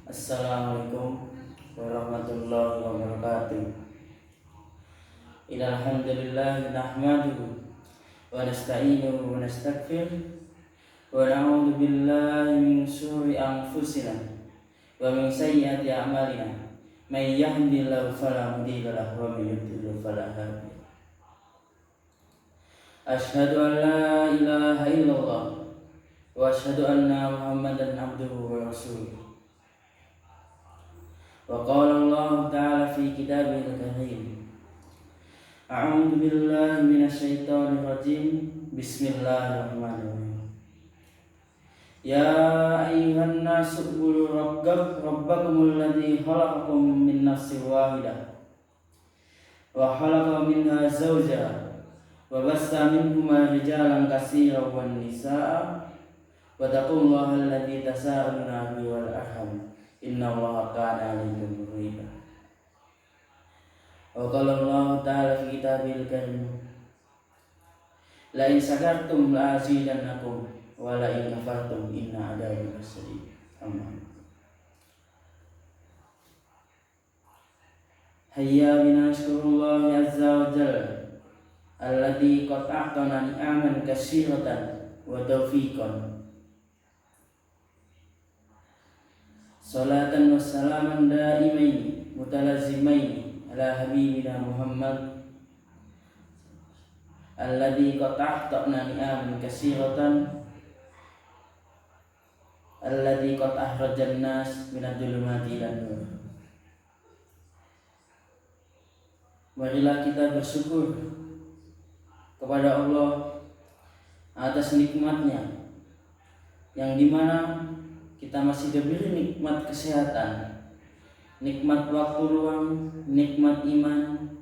Assalamualaikum warahmatullahi wabarakatuh. Innal hamdalillah nahmaduhu wa nasta'inuhu wa nastaghfiruh wa na'udzu billahi min shururi anfusina wa min sayyiati a'malina. May yahdihillahu fala mudilla lahu wa may yudlil fala hadiya lahu. Asyhadu an la ilaha illallah wa asyhadu anna Muhammadan abduhu wa rasuluh. Wa qala Allah ta'ala fi kitabihil karim. A'udzu billahi minasyaitonir rajim. Bismillahirrahmanirrahim. Ya ayyuhan nasu ubudu rabbakumul ladzi khalaqakum min nafsin wahidah wa khalaqa minha zawjaha wa bassa minhuma rijalan katsiran wan nisaa wa taqullaha alladzi tasaaluna bihi wal arham innallaha kana 'alaykum raqiba. Wa qala Allah ta'ala fi kitabil karim. La in syakartum la azidannakum wa la in kafartum inna 'adzabi lasyadid. Amin. Hayya bina syukurullahi azza wa jalla alladzi qad a'tana ni'aman katsiratan wa taufiqan. Salatan wa salaman daimaini mutalazimaini ala habibina Muhammad alladzi qad a'tana ni'aman katsiratan alladzi qad ahrajan nas minadh dhulumati ilan nur. Marilah kita bersyukur kepada Allah atas nikmatnya yang dimana kita masih diberi nikmat kesehatan, nikmat waktu luang, nikmat iman,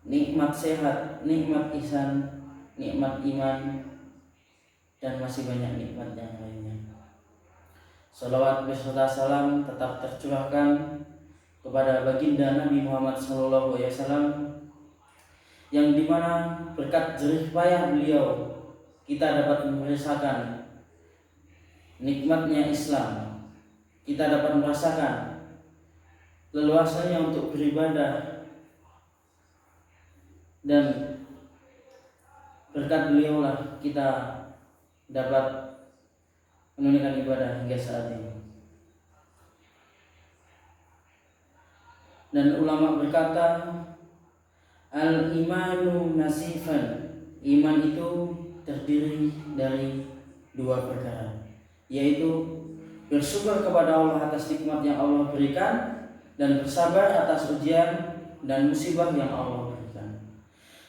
nikmat sehat, nikmat ihsan, nikmat iman, dan masih banyak nikmat yang lainnya. Salawat beserta salam tetap tercurahkan kepada baginda Nabi Muhammad SAW, yang dimana berkat jerih payah beliau kita dapat merasakan nikmatnya Islam, kita dapat merasakan leluasanya untuk beribadah, dan berkat beliaulah kita dapat menunaikan ibadah hingga saat ini. Dan ulama berkata, al-imanu nasifan, iman itu terdiri dari dua perkara, yaitu bersyukur kepada Allah atas nikmat yang Allah berikan dan bersabar atas ujian dan musibah yang Allah berikan.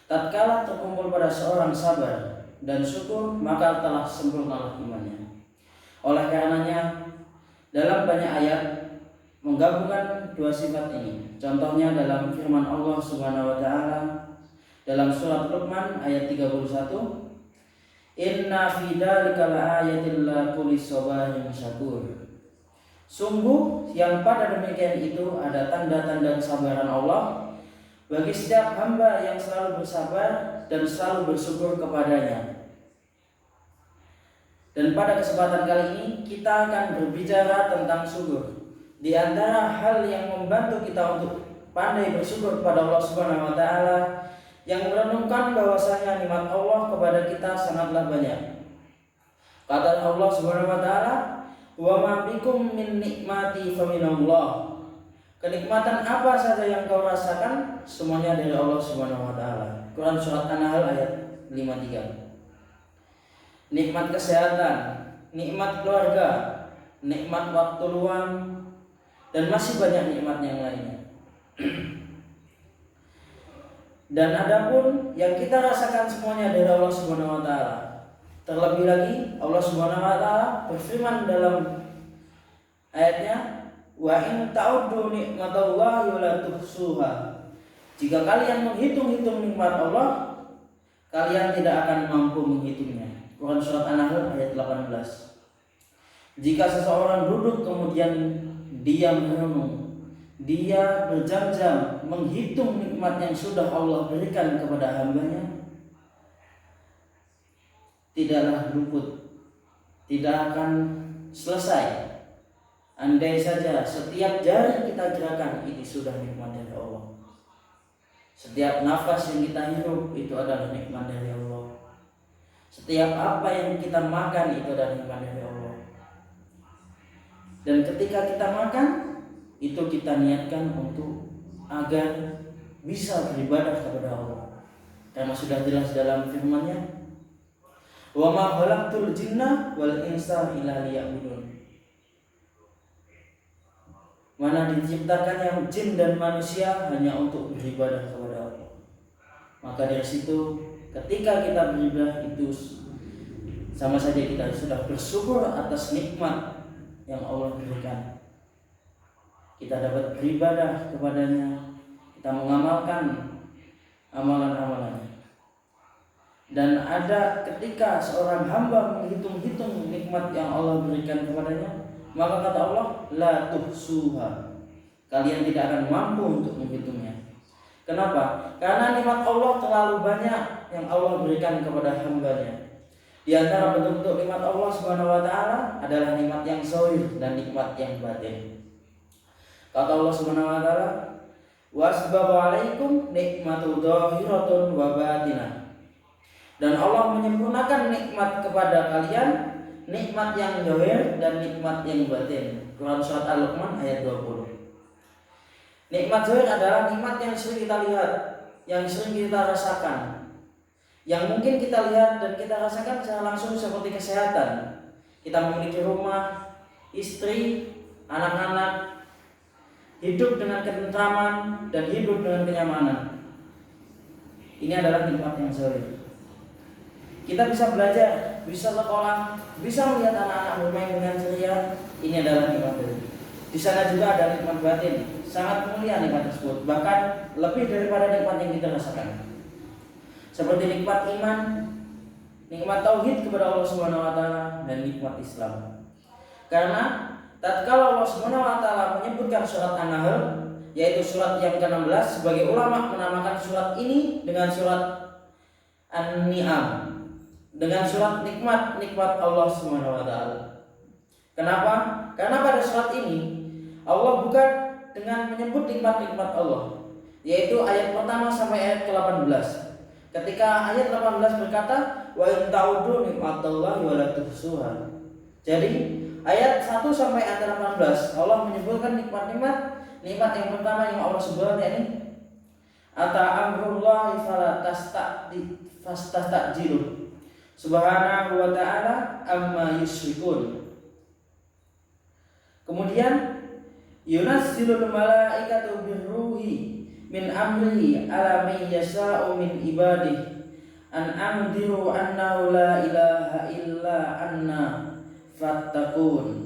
Tatkala terkumpul pada seorang sabar dan syukur, maka telah sempurnalah imannya. Oleh karenanya dalam banyak ayat menggabungkan dua sifat ini. Contohnya dalam firman Allah Subhanahu wa taala dalam surat Luqman ayat 31, inna fi dzalika laayatil likulli sabarin syakur. Sungguh yang pada demikian itu ada tanda-tanda kesabaran Allah bagi setiap hamba yang selalu bersabar dan selalu bersyukur kepadanya. Dan pada kesempatan kali ini kita akan berbicara tentang syukur. Di antara hal yang membantu kita untuk pandai bersyukur kepada Allah Subhanahu wa taala, yang merenungkan bahwasanya nikmat Allah kepada kita sangatlah banyak. Kata Allah Subhanahu wa taala, "Wa ma bikum min nikmati faminallah." Kenikmatan apa saja yang kau rasakan, semuanya dari Allah Subhanahu wa taala. Quran surat An-Nahl ayat 53. Nikmat kesehatan, nikmat keluarga, nikmat waktu luang, dan masih banyak nikmat yang lainnya. Dan adapun yang kita rasakan semuanya dari Allah Subhanahu wa taala. Terlebih lagi Allah Subhanahu wa taala berfirman dalam ayatnya, wa in ta'uddu nikmatallahi la tuhsuha. Jika kalian menghitung-hitung nikmat Allah, kalian tidak akan mampu menghitungnya. Quran surat An-Nahl ayat 18. Jika seseorang duduk kemudian dia merenung, dia berjam-jam menghitung nikmat yang sudah Allah berikan kepada hambanya, tidaklah luput, tidak akan selesai Andai saja setiap jari kita gerakan ini sudah nikmat dari Allah. Setiap nafas yang kita hirup itu adalah nikmat dari Allah. Setiap apa yang kita makan itu adalah nikmat dari Allah. Dan ketika kita makan, itu kita niatkan untuk agar bisa beribadah kepada Allah. Karena sudah jelas dalam firman-Nya, "Wa ma khalaqtul jinna wal insa illa liya'budun." Mana diciptakannya jin dan manusia hanya untuk beribadah kepada Allah. Maka dari situ ketika kita beribadah itu sama saja kita sudah bersyukur atas nikmat yang Allah berikan. Kita dapat beribadah kepadanya, kita mengamalkan amalan-amalannya. Dan ada ketika seorang hamba menghitung-hitung nikmat yang Allah berikan kepadanya, maka kata Allah, la tuhsuha. Kalian tidak akan mampu untuk menghitungnya. Kenapa? Karena nikmat Allah terlalu banyak yang Allah berikan kepada hambanya. Di antara bentuk-bentuk nikmat Allah Subhanahu wa taala adalah nikmat yang zahir dan nikmat yang batin. Kata Allah Subhanahu wa taala, "Wasbahu 'alaikum nikmatu dhahiratun wa batinah." Dan Allah menyempurnakan nikmat kepada kalian, nikmat yang zahir dan nikmat yang batin. Quran surat Al-Luqman ayat 20. Nikmat zahir adalah nikmat yang sering kita lihat, yang sering kita rasakan, yang mungkin kita lihat dan kita rasakan secara langsung seperti kesehatan. Kita memiliki rumah, istri, anak-anak, hidup dengan ketentraman dan hidup dengan kenyamanan. Ini adalah nikmat yang zahir. Kita bisa belajar, bisa sekolah, bisa melihat anak-anak bermain dengan ceria. Ini adalah nikmat zahir. Di sana juga ada nikmat batin, sangat mulia nikmat tersebut, bahkan lebih daripada nikmat yang kita rasakan. Seperti nikmat iman, nikmat tauhid kepada Allah Subhanahu wa taala dan nikmat Islam. Karena tatkala Allah Subhanahu wa taala menyebutkan surat An-Nahl, yaitu surat yang ke-16, sebagai ulama menamakan surat ini dengan surat An-Ni'am, dengan surat nikmat-nikmat Allah Subhanahu wa taala. Kenapa? Karena pada surat ini Allah bukan dengan menyebut nikmat-nikmat Allah, yaitu ayat pertama sampai ayat ke-18. Ketika ayat 18 berkata, "Wa in ta'udu nikmatallahi wa la tuhsuha." Jadi ayat 1 sampai ayat 18 Allah menyebutkan nikmat-nikmat. Nikmat yang pertama yang Allah sebutkan yakni ata amrullahi fala tastajilu subhanahu wa ta'ala amma yusyrikun. Kemudian yunazzilul malaikatu birruhi min amrihi ala man yasha'u min ibadihi an anziru annahu la ilaha illa anna fattaqun.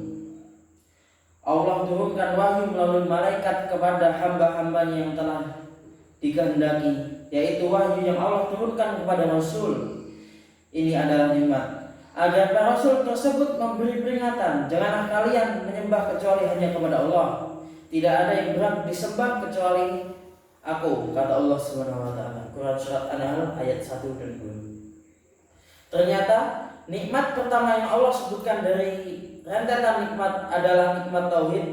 Allah turunkan wahyu melalui malaikat kepada hamba-hambanya yang telah dikehendaki, yaitu wahyu yang Allah turunkan kepada Rasul. Ini adalah nikmat, agar para Rasul tersebut memberi peringatan, janganlah kalian menyembah kecuali hanya kepada Allah. Tidak ada yang berhak disembah kecuali Aku, kata Allah Subhanahu wa taala. Quran surat An-Nahl ayat 1 dan 2. Ternyata nikmat pertama yang Allah sebutkan dari rentetan nikmat adalah nikmat tauhid.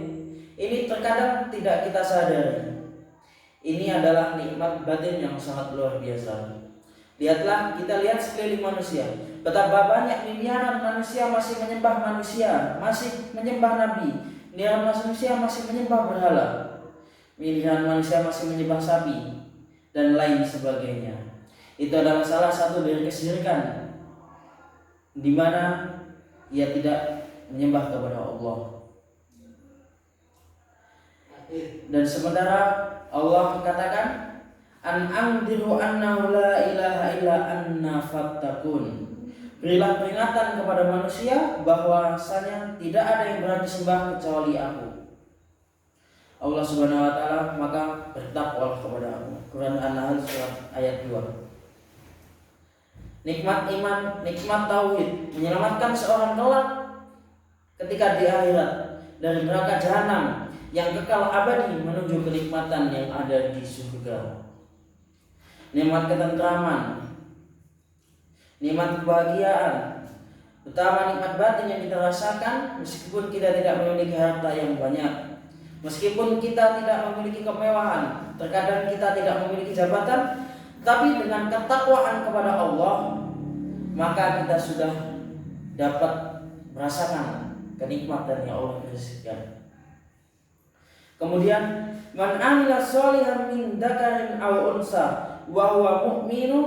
Ini terkadang tidak kita sadari. Ini adalah nikmat batin yang sangat luar biasa. Lihatlah, kita lihat sekeliling manusia, betapa banyak miliaran manusia masih menyembah manusia, masih menyembah nabi, miliaran manusia masih menyembah berhala, miliaran manusia masih menyembah sapi dan lain sebagainya. Itu adalah salah satu dari kesyirikan, di mana ia tidak menyembah kepada Allah. Dan sementara Allah katakan, an angdiru annahu la ilaha illa anna fattaqun. Berilah peringatan kepada manusia bahwasanya tidak ada yang berhak disembah kecuali Aku, Allah Subhanahu wa taala, maka bertakwalah kepada Aku. Quran An-Nahl surat ayat 2. Nikmat iman, nikmat tauhid menyelamatkan seorang kelak ketika di akhirat dari neraka jahanam yang kekal abadi menuju kenikmatan yang ada di surga. Nikmat ketentraman, nikmat kebahagiaan, Betapa nikmat batin yang kita rasakan meskipun kita tidak memiliki harta yang banyak, meskipun kita tidak memiliki kemewahan, terkadang kita tidak memiliki jabatan, tapi dengan ketakwaan kepada Allah, maka kita sudah dapat merasakan kenikmatan yang Allah berikan. Kemudian, man amila sholihan min dzakarin aw unsa wa huwa mu'minu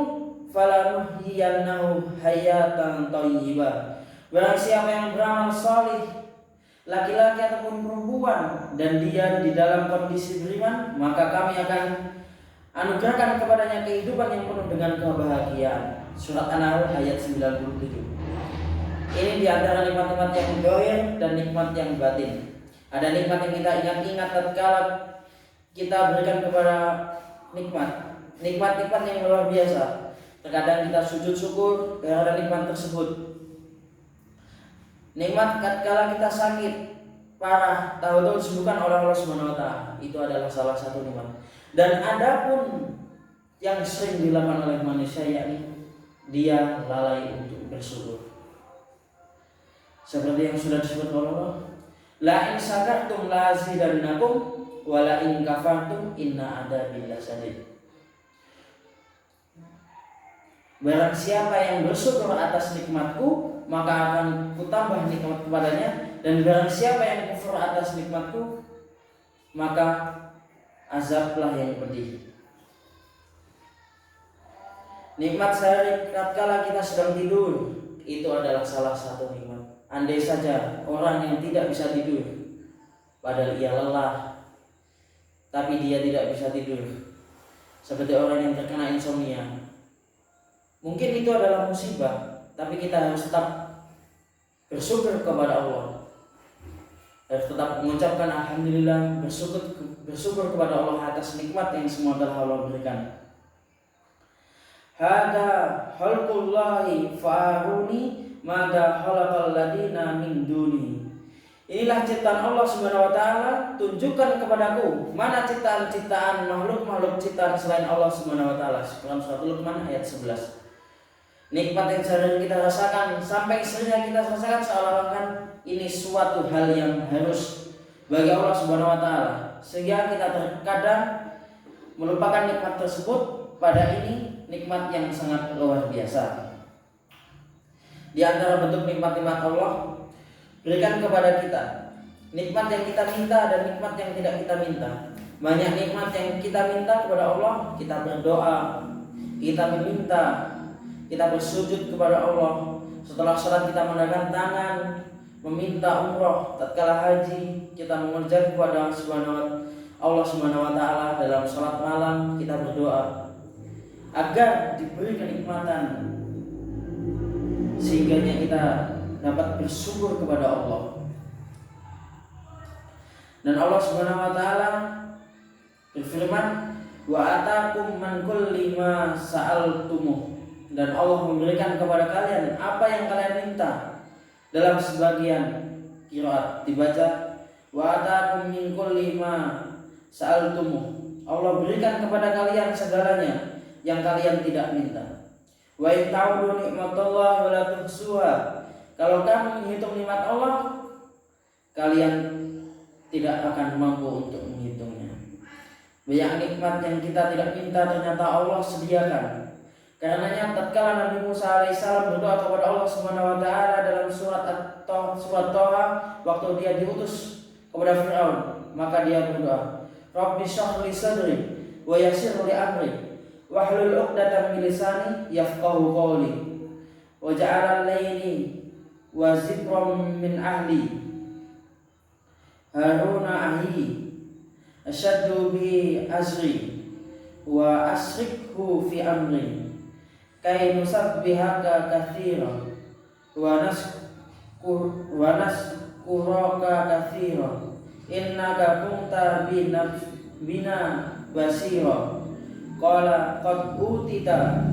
falanuhyiyannahu hayatan thayyibah. Barang siapa yang beramal salih, laki-laki ataupun perempuan, dan dia di dalam kondisi beriman, maka kami akan anugerahkan kepadanya kehidupan yang penuh dengan kebahagiaan. Surat An-Nahl ayat 97. Ini di antara nikmat-nikmat yang zahir dan nikmat yang batin. Ada nikmat yang kita ingat-ingat tatkala kita berikan kepada nikmat-nikmat yang luar biasa. Terkadang kita sujud syukur karena nikmat tersebut. Nikmat tatkala kita sakit parah, tahu-tahu disembuhkan oleh Allah Subhanahu wa taala. Itu adalah salah satu nikmat. Dan adapun yang sering dilakukan oleh manusia, yakni dia lalai untuk bersyukur. Seperti yang sudah disebut oleh Allah, la in syakartum la azidannakum wa la in kafartum inna adzabi lasyadid. Barang siapa yang bersyukur atas nikmatku, maka akan kutambah nikmat kepadanya, dan barang siapa yang kufur atas nikmatku, maka azablah yang pedih. Nikmat sehari tatkala kita sedang tidur, itu adalah salah satu nikmat. Andai saja orang yang tidak bisa tidur, padahal ia lelah, tapi dia tidak bisa tidur, seperti orang yang terkena insomnia, mungkin itu adalah musibah, tapi kita harus tetap bersyukur kepada Allah, harus tetap mengucapkan alhamdulillah, bersyukur kepada Allah atas nikmat yang semua telah Allah berikan. Hada khalqullahi fa'aruni mada khalaqal ladina min duni. Inilah ciptaan Allah Subhanahu wa taala, tunjukkan kepadaku mana ciptaan-ciptaan makhluk-makhluk ciptaan selain Allah Subhanahu wa taala. Surat Luqman ayat 11. Nikmat yang sering kita rasakan, sampai seringnya kita rasakan seolah-olah ini suatu hal yang harus bagi Allah Subhanahu wa taala, sehingga kita terkadang melupakan nikmat tersebut. Pada ini nikmat yang sangat luar biasa. Di antara bentuk nikmat-nikmat Allah berikan kepada kita, nikmat yang kita minta dan nikmat yang tidak kita minta. Banyak nikmat yang kita minta kepada Allah, kita berdoa, kita meminta, kita bersujud kepada Allah. Setelah sholat kita mengangkat tangan, meminta umroh. Tatkala haji kita mengerjakan kepada Allah Subhanahu wa taala. Dalam sholat malam kita berdoa agar diberi kenikmatan, sehingga kita dapat bersyukur kepada Allah. Dan Allah Subhanahu wa taala berfirman, wa atakum man kulli ma sa'altumuh, dan Allah memberikan kepada kalian apa yang kalian minta. Dalam sebagian qiraat dibaca wa atakum min kulli ma sa'altumuh, Allah berikan kepada kalian segalanya yang kalian tidak minta. Wa in ta'udu nikmatallahi wa la tuhsuha, kalau kamu menghitung nikmat Allah, kalian tidak akan mampu untuk menghitungnya. Banyak nikmat yang kita tidak minta ternyata Allah sediakan. Karenanya tatkala Nabi Musa alaihissalam berdoa kepada Allah Subhanahu wa taala dalam surat Thaha, waktu dia diutus kepada Firaun, maka dia berdoa, Rabbi shrah li sadri wa yassir li amri wahlul 'uqdatam min lisani yafqahu qawli waj'al al-layli wa zikram min ahli Haruna ahi asyaddu bi azri wa asrikhu fi amri kay nusabbihaka katsiran wa naskuraka katsiran innaka kunta bina basira. Qala qad utita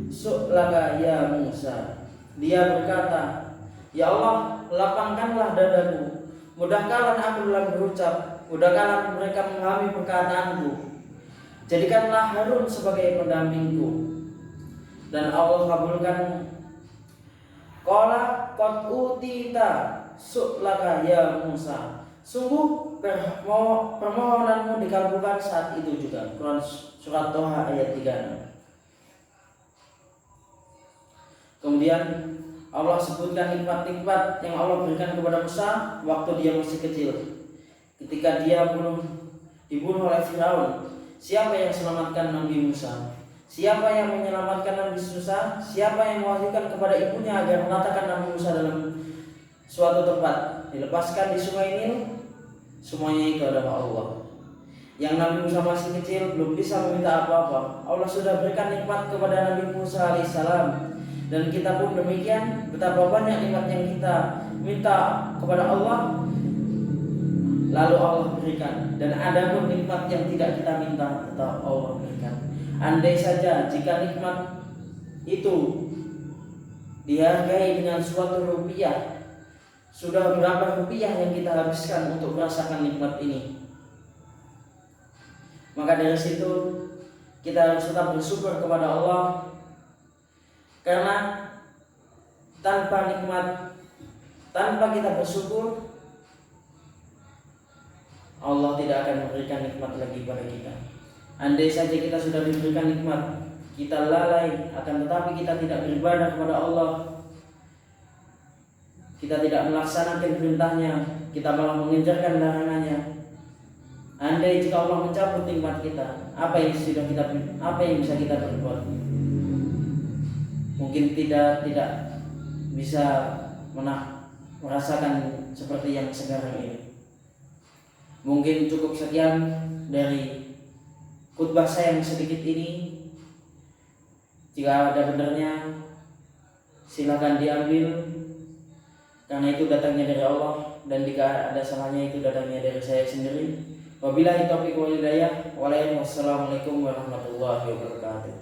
su'laka ya Musa. Dia berkata, ya Allah, lapangkanlah dadaku, mudahkanlah aku dalam berucap, mudahkanlah mereka memahami perkataanku, jadikanlah Harun sebagai pendampingku. Dan Allah kabulkan Qala qad utita su'laka ya Musa. Sungguh permohonanmu dikabulkan saat itu juga. Quran surat Toha ayat 3. Kemudian Allah sebutkan nikmat-nikmat yang Allah berikan kepada Musa waktu dia masih kecil. Ketika dia dibunuh oleh Firaun, siapa yang selamatkan Nabi Musa? Siapa yang menyelamatkan Nabi Musa? Siapa yang mewahyukan kepada ibunya agar meletakkan Nabi Musa dalam suatu tempat, dilepaskan di sungai Nil? Semuanya itu adalah Allah. Yang Nabi Musa masih kecil belum bisa meminta apa-apa, Allah sudah berikan nikmat kepada Nabi Musa alaihissalam. Dan kita pun demikian, betapa banyak nikmat yang kita minta kepada Allah, lalu Allah berikan. Dan ada pun nikmat yang tidak kita minta, tetap Allah berikan. Andai saja jika nikmat itu dihargai dengan suatu rupiah, sudah berapa rupiah yang kita habiskan untuk merasakan nikmat ini? Maka dari situ kita harus tetap bersyukur kepada Allah, karena tanpa nikmat, tanpa kita bersyukur, Allah tidak akan memberikan nikmat lagi pada kita. Andai saja kita sudah diberikan nikmat, kita lalai, akan tetapi kita tidak beribadah kepada Allah, kita tidak melaksanakan perintahnya, kita malah mengejarkan larangannya. Andai jika Allah mencabut nikmat kita, apa yang bisa kita berbuat? Mungkin tidak bisa merasakan seperti yang sekarang ini. Mungkin cukup sekian dari khutbah saya yang sedikit ini. Jika ada benarnya, silakan diambil, karena itu datangnya dari Allah, dan jika ada salahnya itu datangnya dari saya sendiri. Wabillahi taufiq wal hidayah. Wassalamualaikum warahmatullahi wabarakatuh.